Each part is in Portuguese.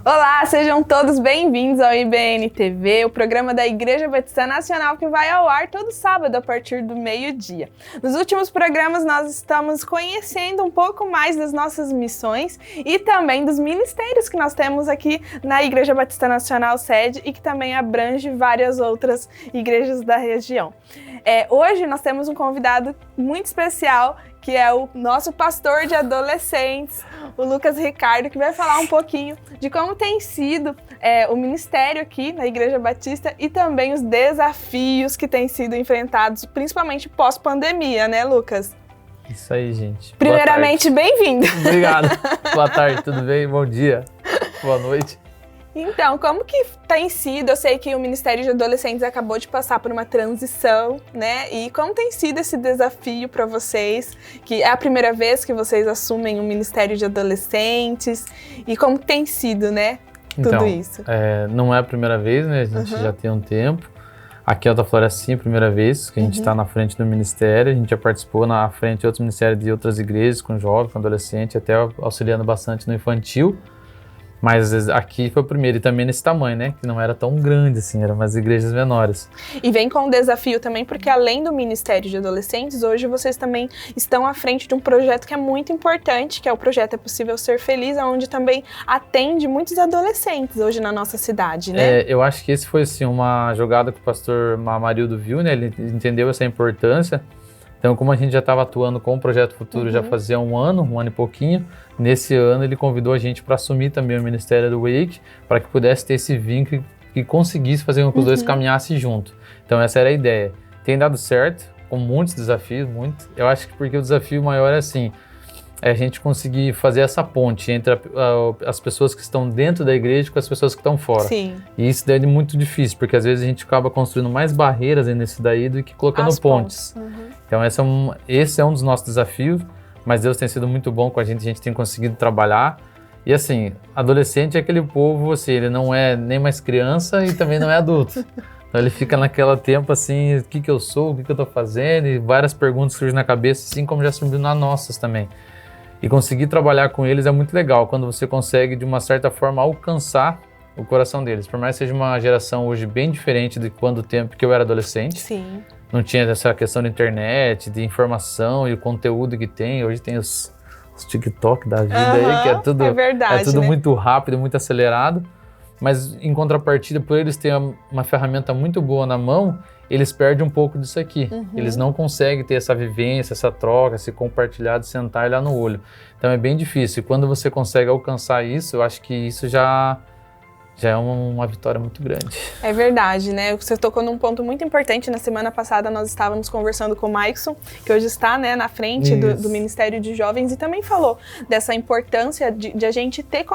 Olá, sejam todos bem-vindos ao IBN TV, o programa da Igreja Batista Nacional que vai ao ar todo sábado a partir do meio-dia. Nos últimos programas nós estamos conhecendo um pouco mais das nossas missões e também dos ministérios que nós temos aqui na Igreja Batista Nacional sede e que também abrange várias outras igrejas da região. Hoje nós temos um convidado muito especial, que é o nosso pastor de adolescentes, o Lucas Ricardo, que vai falar um pouquinho de como tem sido o ministério aqui na Igreja Batista e também os desafios que têm sido enfrentados, principalmente pós-pandemia, né, Lucas? Isso aí, gente. Primeiramente, bem-vindo. Obrigado. Boa tarde, tudo bem? Bom dia. Boa noite. Então, como que tem sido? Eu sei que o Ministério de Adolescentes acabou de passar por uma transição, né? E como tem sido esse desafio para vocês? Que é a primeira vez que vocês assumem o Ministério de Adolescentes. E como tem sido, né? Tudo isso. Não é a primeira vez, né? A gente já tem um tempo. Aqui é Alta Floresta, primeira vez que a gente está na frente do Ministério. A gente já participou na frente de outros ministérios de outras igrejas, com jovens, com adolescentes, até auxiliando bastante no infantil. Mas aqui foi o primeiro, e também nesse tamanho, né? Que não era tão grande assim, eram umas igrejas menores. E vem com um desafio também, porque além do Ministério de Adolescentes, hoje vocês também estão à frente de um projeto que é muito importante, que é o projeto É Possível Ser Feliz, onde também atende muitos adolescentes hoje na nossa cidade, né? Eu acho que esse foi assim, uma jogada que o pastor Amarildo viu, né? Ele entendeu essa importância. Então, como a gente já estava atuando com o Projeto Futuro já fazia um ano e pouquinho, nesse ano ele convidou a gente para assumir também o Ministério do Wake, para que pudesse ter esse vínculo e conseguisse fazer com que os dois caminhassem junto. Então, essa era a ideia. Tem dado certo, com muitos desafios, muito. Eu acho que porque o desafio maior é assim, é a gente conseguir fazer essa ponte entre as pessoas que estão dentro da igreja com as pessoas que estão fora. Sim. E isso daí é muito difícil, porque às vezes a gente acaba construindo mais barreiras nesse daí do que colocando pontes. Então esse é um dos nossos desafios, mas Deus tem sido muito bom com a gente tem conseguido trabalhar. E assim, adolescente é aquele povo, assim, ele não é nem mais criança e também não é adulto. Então ele fica naquele tempo assim, o que eu sou, o que eu tô fazendo, e várias perguntas surgem na cabeça, assim como já surgiu nas nossas também. E conseguir trabalhar com eles é muito legal, quando você consegue, de uma certa forma, alcançar o coração deles. Por mais que seja uma geração hoje bem diferente de quando tempo que eu era adolescente. Sim. Não tinha essa questão de internet, de informação e o conteúdo que tem. Hoje tem os TikTok da vida aí, que é tudo, verdade, né? muito rápido, muito acelerado. Mas, em contrapartida, por eles terem uma ferramenta muito boa na mão, eles perdem um pouco disso aqui. Eles não conseguem ter essa vivência, essa troca, esse compartilhar, de sentar e olhar no olho. Então é bem difícil. E quando você consegue alcançar isso, eu acho que isso já é uma vitória muito grande. É verdade, né? Você tocou num ponto muito importante. Na semana passada nós estávamos conversando com o Maikson, que hoje está, né, na frente do Ministério de Jovens, e também falou dessa importância de a gente ter...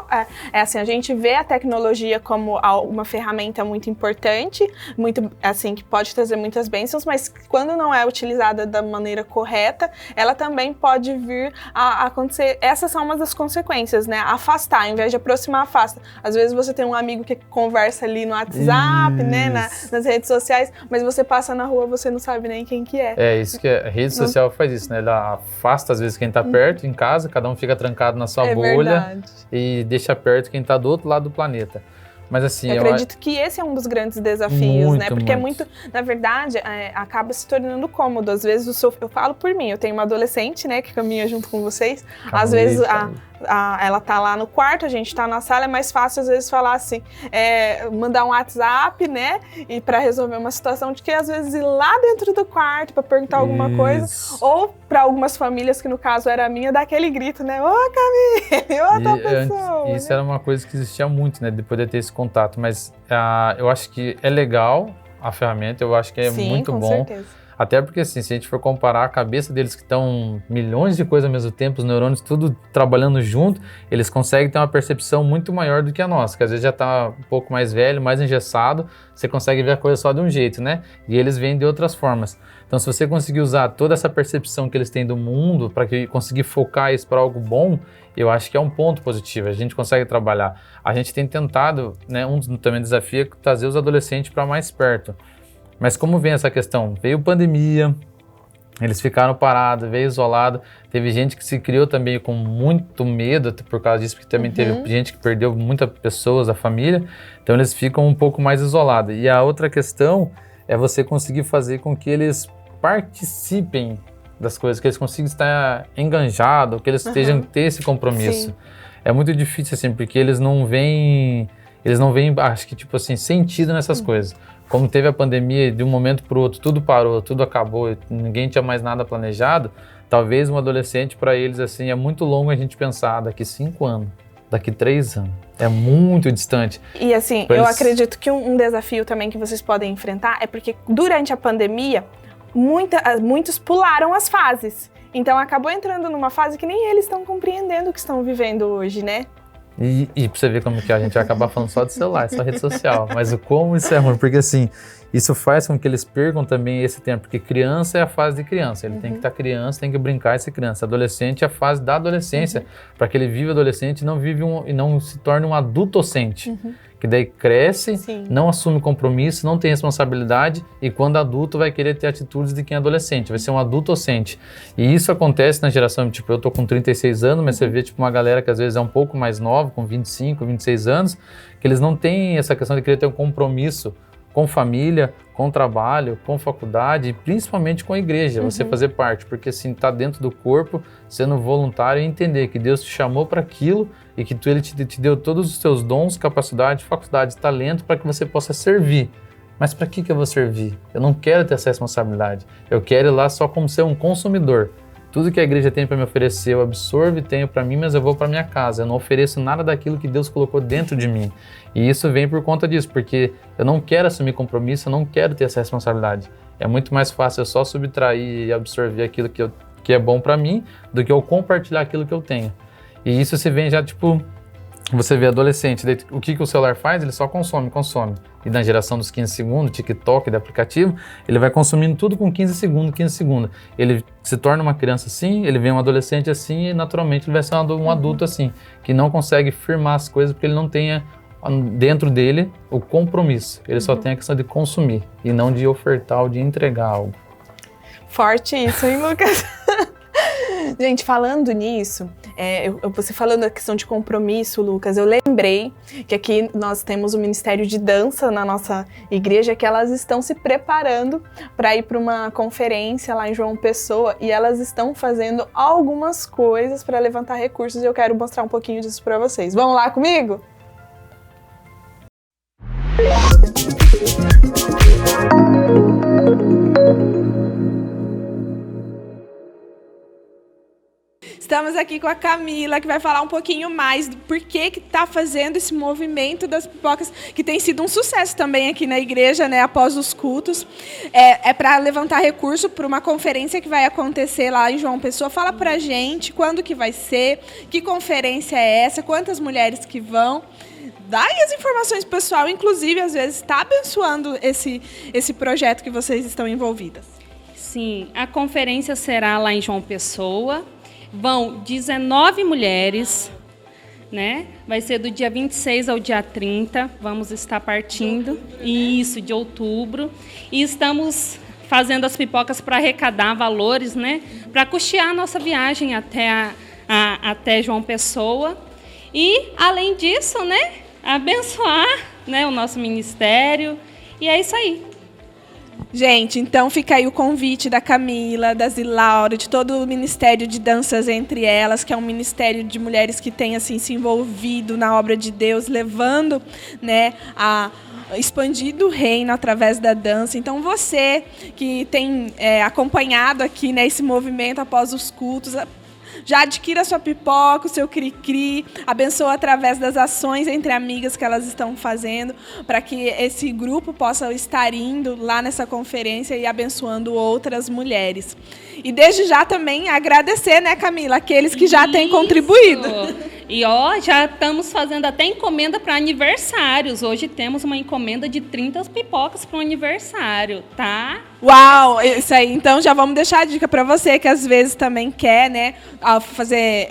assim, a gente vê a tecnologia como uma ferramenta muito importante, muito, assim, que pode trazer muitas bênçãos, mas quando não é utilizada da maneira correta, ela também pode vir a acontecer... Essas são uma das consequências, né? Afastar, ao invés de aproximar, afasta. Às vezes você tem um amigo que conversa ali no WhatsApp, né, nas redes sociais, mas você passa na rua, você não sabe nem quem que é. É isso que a rede social faz isso, né? Ela afasta às vezes quem tá perto, em casa, cada um fica trancado na sua bolha. Verdade. E deixa perto quem tá do outro lado do planeta. Mas assim, eu acredito que esse é um dos grandes desafios, né? Porque muito. Na verdade, acaba se tornando cômodo. Às vezes, eu falo por mim, eu tenho uma adolescente, né, que caminha junto com vocês. Às vezes, ela tá lá no quarto, a gente tá na sala, é mais fácil às vezes falar assim, mandar um WhatsApp, né, e para resolver uma situação, de que às vezes ir lá dentro do quarto para perguntar alguma coisa, ou para algumas famílias, que no caso era a minha, dar aquele grito, né, ô Camille, ô tal pessoa. Isso era uma coisa que existia muito, né, de poder ter esse contato, mas eu acho que é legal a ferramenta, eu acho que é muito bom. Sim, com certeza. Até porque, assim, se a gente for comparar a cabeça deles, que estão milhões de coisas ao mesmo tempo, os neurônios tudo trabalhando junto, eles conseguem ter uma percepção muito maior do que a nossa, que às vezes já está um pouco mais velho, mais engessado, você consegue ver a coisa só de um jeito, né? E eles veem de outras formas. Então, se você conseguir usar toda essa percepção que eles têm do mundo para conseguir focar isso para algo bom, eu acho que é um ponto positivo, a gente consegue trabalhar. A gente tem tentado, né, também desafio é trazer os adolescentes para mais perto. Mas como vem essa questão? Veio pandemia, Eles ficaram parados, veio isolado. Teve gente que se criou também com muito medo por causa disso, porque também teve gente que perdeu muitas pessoas da família. Então eles ficam um pouco mais isolados. E a outra questão é você conseguir fazer com que eles participem das coisas, que eles consigam estar enganjados, que eles estejam ter esse compromisso. Sim. É muito difícil assim, porque eles não veem, acho que tipo assim, sentido nessas coisas. Como teve a pandemia, de um momento para o outro, tudo parou, tudo acabou, ninguém tinha mais nada planejado, talvez um adolescente, para eles, assim, é muito longo a gente pensar daqui 5 anos, daqui 3 anos. É muito distante. E assim, eu acredito que um desafio também que vocês podem enfrentar é porque durante a pandemia, muitos pularam as fases. Então acabou entrando numa fase que nem eles estão compreendendo o que estão vivendo hoje, né? E pra você ver como que a gente vai acabar falando só de celular, só rede social. Mas como isso é ruim, porque assim, isso faz com que eles percam também esse tempo. Porque criança é a fase de criança, ele tem que estar criança, tem que brincar e ser criança. Adolescente é a fase da adolescência, para que ele viva adolescente e não se torne um adultocente. Que daí cresce, não assume compromisso, não tem responsabilidade e quando adulto vai querer ter atitudes de quem é adolescente, vai ser um adultocente. E isso acontece na geração, tipo, eu tô com 36 anos, mas você vê tipo uma galera que às vezes é um pouco mais nova, com 25, 26 anos, que eles não têm essa questão de querer ter um compromisso com família, com trabalho, com faculdade e principalmente com a igreja, você fazer parte, porque assim, tá dentro do corpo, sendo voluntário e entender que Deus te chamou para aquilo e que Ele te deu todos os seus dons, capacidade, faculdade, talento para que você possa servir. Mas para que eu vou servir? Eu não quero ter essa responsabilidade, eu quero ir lá só como ser um consumidor. Tudo que a igreja tem para me oferecer, eu absorvo e tenho para mim, mas eu vou para minha casa. Eu não ofereço nada daquilo que Deus colocou dentro de mim. E isso vem por conta disso, porque eu não quero assumir compromisso, eu não quero ter essa responsabilidade. É muito mais fácil eu só subtrair e absorver aquilo que é bom para mim, do que eu compartilhar aquilo que eu tenho. E isso se vem já, tipo, você vê adolescente, daí, o que o celular faz? Ele só consome. E na geração dos 15 segundos, TikTok, de aplicativo, ele vai consumindo tudo com 15 segundos. Ele se torna uma criança assim, ele vem um adolescente assim e naturalmente ele vai ser um adulto assim, que não consegue firmar as coisas porque ele não tenha dentro dele o compromisso. Ele só tem a questão de consumir e não de ofertar ou de entregar algo. Forte isso, hein, Lucas? Gente, falando nisso, você falando da questão de compromisso, Lucas, eu lembrei que aqui nós temos o Ministério de Dança na nossa igreja, que elas estão se preparando para ir para uma conferência lá em João Pessoa e elas estão fazendo algumas coisas para levantar recursos e eu quero mostrar um pouquinho disso para vocês. Vamos lá comigo? Estamos aqui com a Camila, que vai falar um pouquinho mais do porquê que está fazendo esse movimento das pipocas, que tem sido um sucesso também aqui na igreja, né, após os cultos. É para levantar recurso para uma conferência que vai acontecer lá em João Pessoa. Fala pra gente quando que vai ser, que conferência é essa, quantas mulheres que vão. Dá aí as informações, pessoal, inclusive, às vezes, está abençoando esse projeto que vocês estão envolvidas. Sim, a conferência será lá em João Pessoa. Vão 19 mulheres, né? Vai ser do dia 26 ao dia 30, vamos estar partindo, isso, de outubro. E estamos fazendo as pipocas para arrecadar valores, né? Para custear a nossa viagem até João Pessoa. E, além disso, né? Abençoar, né, o nosso ministério. E é isso aí. Gente, então fica aí o convite da Camila, da Zilaura, de todo o Ministério de Danças Entre Elas, que é um ministério de mulheres que tem assim, se envolvido na obra de Deus, levando, né, a expandido o reino através da dança. Então você que tem acompanhado aqui, né, esse movimento após os cultos, já adquira a sua pipoca, o seu cri-cri, abençoa através das ações entre amigas que elas estão fazendo, para que esse grupo possa estar indo lá nessa conferência e abençoando outras mulheres. E desde já também agradecer, né, Camila, aqueles que já têm contribuído. E já estamos fazendo até encomenda para aniversários. Hoje temos uma encomenda de 30 pipocas para o aniversário, tá? Uau, isso aí. Então já vamos deixar a dica para você que às vezes também quer, né, fazer,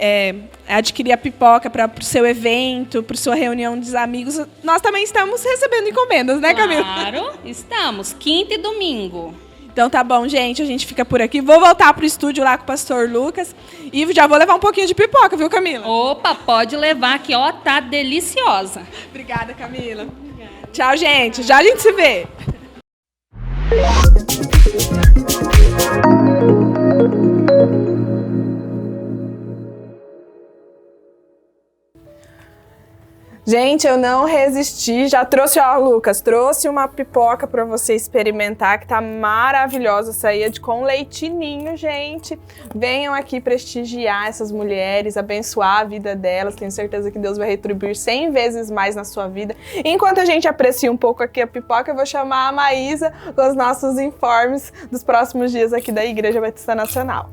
adquirir a pipoca para o seu evento, para sua reunião dos amigos. Nós também estamos recebendo encomendas, né, Camila? Claro, estamos. Quinta e domingo. Então tá bom, gente, a gente fica por aqui. Vou voltar pro estúdio lá com o pastor Lucas e já vou levar um pouquinho de pipoca, viu, Camila? Opa, pode levar aqui, ó, tá deliciosa. Obrigada, Camila. Obrigada. Tchau, gente. Já a gente se vê. Gente, eu não resisti, já trouxe, ó, Lucas, trouxe uma pipoca para você experimentar, que tá maravilhosa, essa aí é com leitinho, gente. Venham aqui prestigiar essas mulheres, abençoar a vida delas, tenho certeza que Deus vai retribuir 100 vezes mais na sua vida. Enquanto a gente aprecia um pouco aqui a pipoca, eu vou chamar a Maísa com os nossos informes dos próximos dias aqui da Igreja Batista Nacional.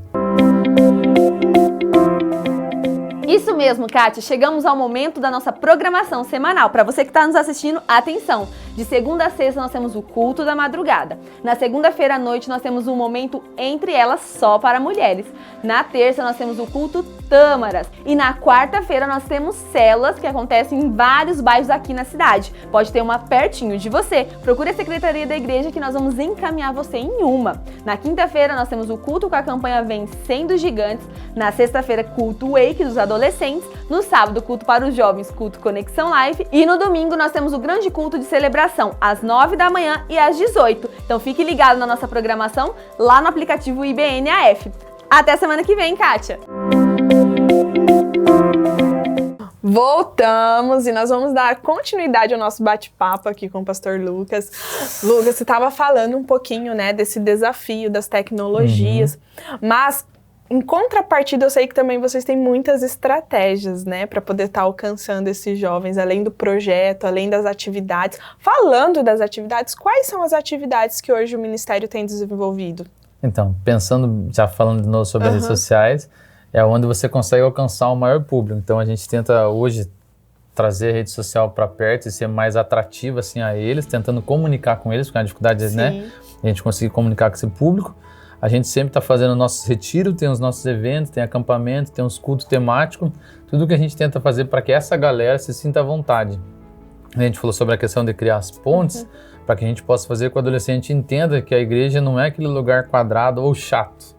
Isso mesmo, Kátia. Chegamos ao momento da nossa programação semanal. Para você que está nos assistindo, atenção! De segunda a sexta nós temos o culto da madrugada. Na segunda-feira à noite nós temos um momento entre elas só para mulheres. Na terça nós temos o culto Tâmaras. E na quarta-feira nós temos células que acontecem em vários bairros aqui na cidade. Pode ter uma pertinho de você. Procure a secretaria da igreja que nós vamos encaminhar você em uma. Na quinta-feira nós temos o culto com a campanha Vencendo os Gigantes. Na sexta-feira, culto Wake dos adolescentes. No sábado, culto para os jovens, culto Conexão Live. E no domingo nós temos o grande culto de celebração, às 9 da manhã e às 18. Então fique ligado na nossa programação lá no aplicativo IBNAF. Até semana que vem, Kátia! Voltamos e nós vamos dar continuidade ao nosso bate-papo aqui com o pastor Lucas. Lucas, você estava falando um pouquinho, né, desse desafio das tecnologias, mas em contrapartida eu sei que também vocês têm muitas estratégias, né, para poder estar alcançando esses jovens, além do projeto, além das atividades. Falando das atividades, quais são as atividades que hoje o Ministério tem desenvolvido? Então, pensando, já falando de novo sobre as redes sociais, é onde você consegue alcançar o maior público. Então, a gente tenta hoje trazer a rede social para perto e ser mais atrativa assim, a eles, tentando comunicar com eles, porque a dificuldade é, né, a gente conseguir comunicar com esse público. A gente sempre está fazendo nossos retiros, tem os nossos eventos, tem acampamento, tem os cultos temáticos, tudo que a gente tenta fazer para que essa galera se sinta à vontade. A gente falou sobre a questão de criar as pontes, para que a gente possa fazer com que o adolescente entenda que a igreja não é aquele lugar quadrado ou chato,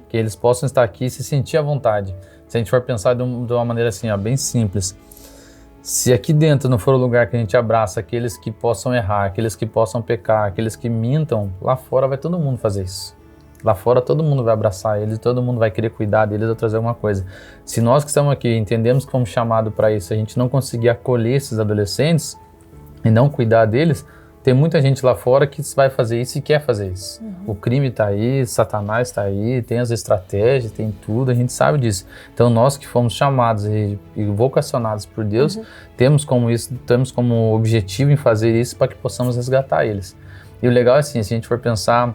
que eles possam estar aqui e se sentir à vontade. Se a gente for pensar de uma maneira assim, ó, bem simples, se aqui dentro não for o lugar que a gente abraça aqueles que possam errar, aqueles que possam pecar, aqueles que mintam, lá fora vai todo mundo fazer isso. Lá fora todo mundo vai abraçar eles, todo mundo vai querer cuidar deles ou trazer alguma coisa. Se nós que estamos aqui entendemos que fomos chamados para isso, a gente não conseguir acolher esses adolescentes e não cuidar deles, tem muita gente lá fora que vai fazer isso e quer fazer isso. O crime está aí, Satanás está aí, tem as estratégias, tem tudo, a gente sabe disso. Então nós que fomos chamados e vocacionados por Deus, temos como objetivo em fazer isso para que possamos resgatar eles. E o legal é assim, se a gente for pensar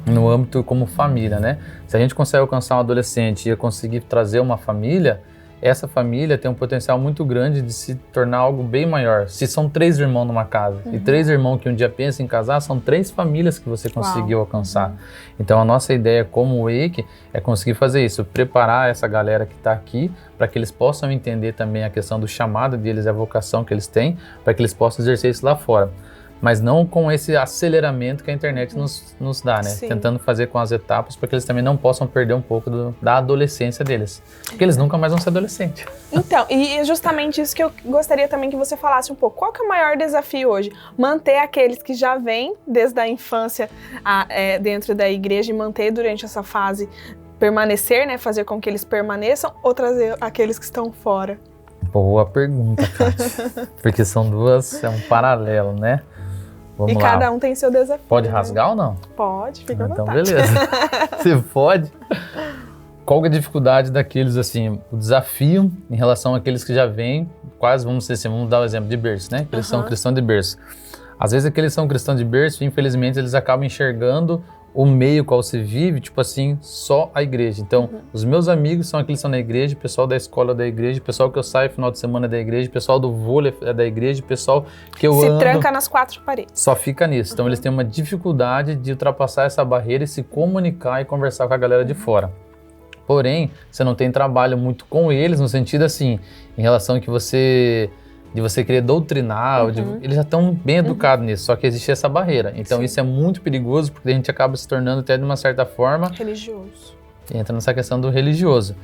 no âmbito como família, né? Se a gente consegue alcançar um adolescente e conseguir trazer uma família, essa família tem um potencial muito grande de se tornar algo bem maior. Se são 3 irmãos numa casa e 3 irmãos que um dia pensam em casar, são 3 famílias que você conseguiu alcançar. Então a nossa ideia como Wake é conseguir fazer isso, preparar essa galera que está aqui para que eles possam entender também a questão do chamado deles, a vocação que eles têm, para que eles possam exercer isso lá fora. Mas não com esse aceleramento que a internet nos dá, né? Tentando fazer com as etapas para que eles também não possam perder um pouco da adolescência deles. Porque eles nunca mais vão ser adolescentes. Então, e é justamente isso que eu gostaria também que você falasse um pouco. Qual que é o maior desafio hoje? Manter aqueles que já vêm desde a infância dentro da igreja e manter durante essa fase, permanecer, né? Fazer com que eles permaneçam, ou trazer aqueles que estão fora? Boa pergunta, Kátia. Porque são duas, é um paralelo, né? Vamos lá. Cada um tem seu desafio. Pode rasgar ou não? Pode, fica à vontade. Então, beleza. Você pode. Qual que é a dificuldade daqueles, assim, o desafio em relação àqueles que já vêm, quase, vamos dizer assim, vamos dar o exemplo de berço, né? Eles são cristãos de berço. Às vezes aqueles são cristãos de berço, infelizmente, eles acabam enxergando o meio qual se vive, tipo assim, só a igreja. Então, os meus amigos são aqueles que estão na igreja, o pessoal da escola da igreja, o pessoal que eu saio final de semana da igreja, o pessoal do vôlei é da igreja, o pessoal que eu ando... Se tranca nas 4 paredes. Só fica nisso. Então, eles têm uma dificuldade de ultrapassar essa barreira e se comunicar e conversar com a galera de fora. Porém, você não tem trabalho muito com eles, no sentido assim, em relação a que você... de você querer doutrinar, eles já estão bem educados nisso, só que existe essa barreira. Então isso é muito perigoso, porque a gente acaba se tornando até de uma certa forma... religioso. Entra nessa questão do religioso.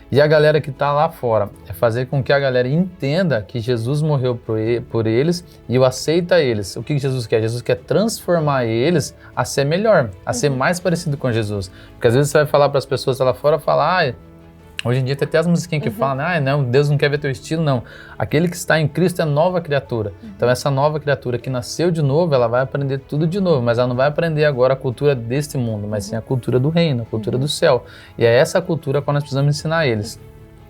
E a galera que está lá fora, é fazer com que a galera entenda que Jesus morreu por eles e o aceita eles. O que Jesus quer? Jesus quer transformar eles a ser melhor, a ser mais parecido com Jesus. Porque às vezes você vai falar para as pessoas lá fora, falar, hoje em dia tem até as musiquinhas que falam, não, Deus não quer ver teu estilo, não. Aquele que está em Cristo é nova criatura. Então essa nova criatura que nasceu de novo, ela vai aprender tudo de novo, mas ela não vai aprender agora a cultura deste mundo, mas sim a cultura do reino, a cultura do céu. E é essa cultura que nós precisamos ensinar a eles.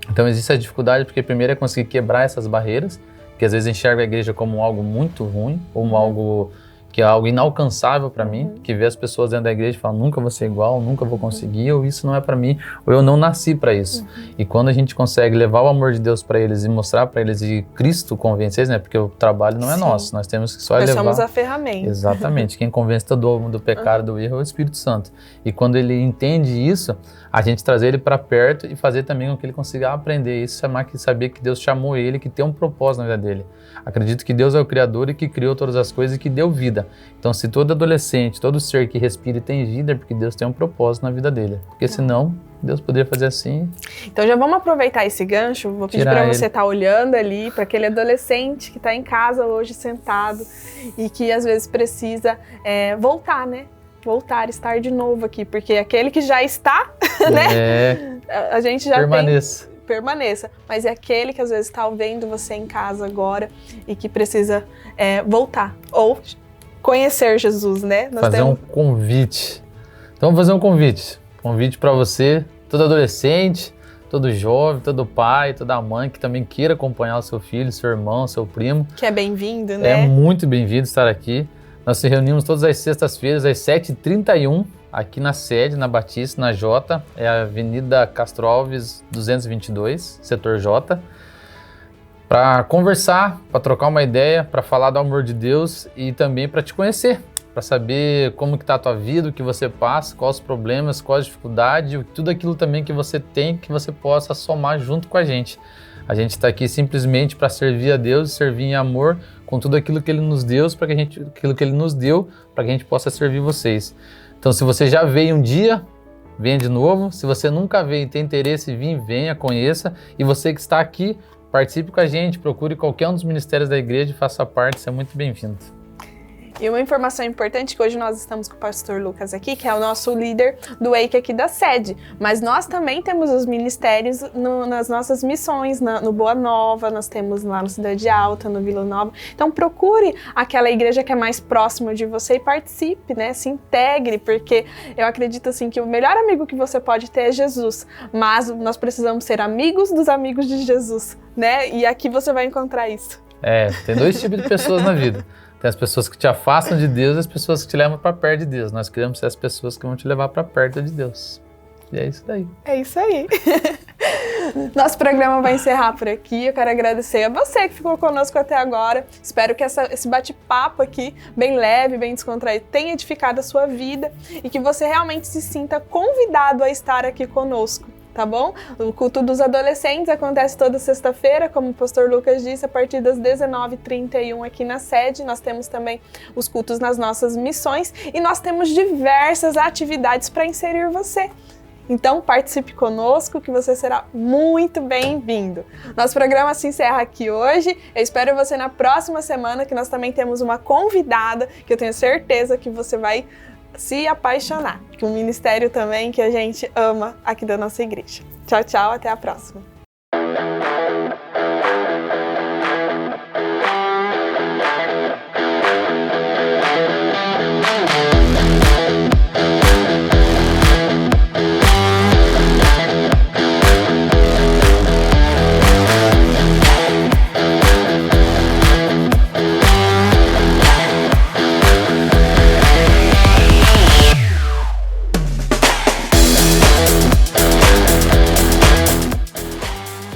Então existe a dificuldade, porque primeiro é conseguir quebrar essas barreiras, que às vezes enxerga a igreja como algo muito ruim, ou algo que é algo inalcançável para mim, que vê as pessoas dentro da igreja e falam, nunca vou ser igual, nunca vou conseguir, ou isso não é para mim, ou eu não nasci para isso. E quando a gente consegue levar o amor de Deus para eles e mostrar para eles e Cristo convencer eles, né? Porque o trabalho não é nosso, nós temos que só nós levar... Nós somos a ferramenta. Exatamente, quem convence todo mundo do pecado, do erro é o Espírito Santo. E quando ele entende isso, a gente trazer ele para perto e fazer também com que ele consiga aprender isso, saber que Deus chamou ele, que tem um propósito na vida dele. Acredito que Deus é o Criador e que criou todas as coisas e que deu vida. Então, se todo adolescente, todo ser que respira e tem vida, é porque Deus tem um propósito na vida dele. Porque senão, Deus poderia fazer assim. Então, já vamos aproveitar esse gancho. Vou pedir para você estar olhando ali para aquele adolescente que está em casa hoje sentado e que às vezes precisa voltar, né? Voltar, estar de novo aqui, porque aquele que já está, né? A gente já permaneça, mas é aquele que às vezes está vendo você em casa agora e que precisa voltar ou conhecer Jesus, né? Fazer um convite. Então, vamos fazer um convite para você, todo adolescente, todo jovem, todo pai, toda mãe que também queira acompanhar o seu filho, seu irmão, seu primo. Que é bem-vindo, né? É muito bem-vindo estar aqui. Nós se reunimos todas as sextas-feiras, às 7h31, aqui na sede, na Batista, na J, é a Avenida Castro Alves 222, setor J, para conversar, para trocar uma ideia, para falar do amor de Deus e também para te conhecer, para saber como que está a tua vida, o que você passa, quais os problemas, quais as dificuldades, tudo aquilo também que você tem, que você possa somar junto com a gente. A gente está aqui simplesmente para servir a Deus, servir em amor, com tudo aquilo que Ele nos deu, para que a gente possa servir vocês. Então, se você já veio um dia, venha de novo. Se você nunca veio e tem interesse em vir, venha, conheça. E você que está aqui, participe com a gente, procure qualquer um dos ministérios da igreja e faça parte, você é muito bem-vindo. E uma informação importante, que hoje nós estamos com o pastor Lucas aqui, que é o nosso líder do EIC aqui da sede. Mas nós também temos os ministérios nas nossas missões, no Boa Nova, nós temos lá no Cidade Alta, no Vila Nova. Então procure aquela igreja que é mais próxima de você e participe, né? Se integre, porque eu acredito assim que o melhor amigo que você pode ter é Jesus. Mas nós precisamos ser amigos dos amigos de Jesus, né? E aqui você vai encontrar isso. Tem dois tipos de pessoas na vida. Tem as pessoas que te afastam de Deus e as pessoas que te levam para perto de Deus. Nós queremos ser as pessoas que vão te levar para perto de Deus. E é isso daí. É isso aí. Nosso programa vai encerrar por aqui. Eu quero agradecer a você que ficou conosco até agora. Espero que esse bate-papo aqui, bem leve, bem descontraído, tenha edificado a sua vida e que você realmente se sinta convidado a estar aqui conosco. Tá bom? O culto dos adolescentes acontece toda sexta-feira, como o pastor Lucas disse, a partir das 19h31 aqui na sede. Nós temos também os cultos nas nossas missões e nós temos diversas atividades para inserir você. Então participe conosco que você será muito bem-vindo. Nosso programa se encerra aqui hoje. Eu espero você na próxima semana, que nós também temos uma convidada que eu tenho certeza que você vai se apaixonar, que um ministério também que a gente ama aqui da nossa igreja. Tchau, tchau, até a próxima.